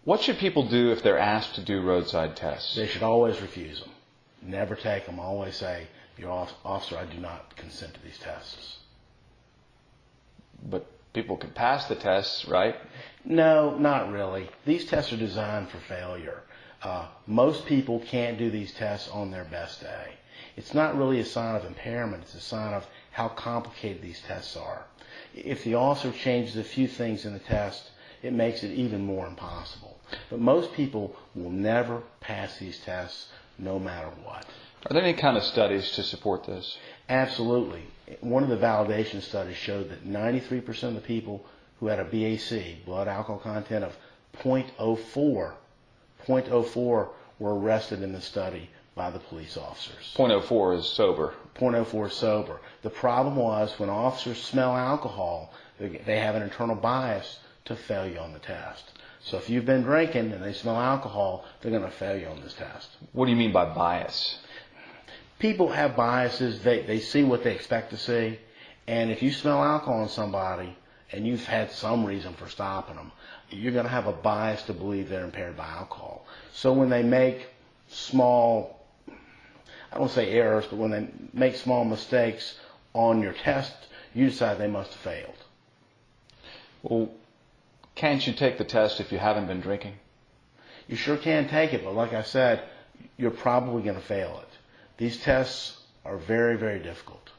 What should people do if they're asked to do roadside tests? They should always refuse them. Never take them. Always say, "Your officer, I do not consent to these tests." But people can pass the tests, right? No, not really. These tests are designed for failure. Most people can't do these tests on their best day. It's not really a sign of impairment. It's a sign of how complicated these tests are. If the officer changes a few things in the test, it makes it even more impossible. But most people will never pass these tests no matter what. Are there any kind of studies to support this? Absolutely. One of the validation studies showed that 93% of the people who had a BAC, blood alcohol content of 0.04 were arrested in the study by the police officers. 0.04 is sober. 0.04 sober. The problem was when officers smell alcohol, they have an internal bias to fail you on the test. So if you've been drinking and they smell alcohol, they're going to fail you on this test. What do you mean by bias? People have biases. They see what they expect to see. And if you smell alcohol on somebody and you've had some reason for stopping them, you're going to have a bias to believe they're impaired by alcohol. So when they make small, I don't want to say errors, but when they make small mistakes on your test, you decide they must have failed. Well, can't you take the test if you haven't been drinking? You sure can take it, but like I said, you're probably going to fail it. These tests are very, very difficult.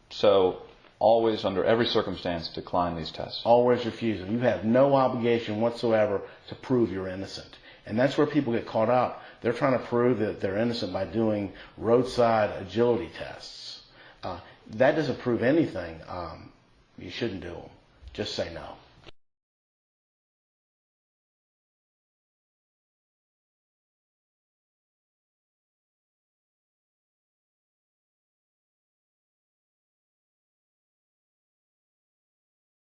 So always, under every circumstance, decline these tests. Always refuse them. You have no obligation whatsoever to prove you're innocent. And that's where people get caught up. They're trying to prove that they're innocent by doing roadside agility tests. That doesn't prove anything. You shouldn't do them. Just say no.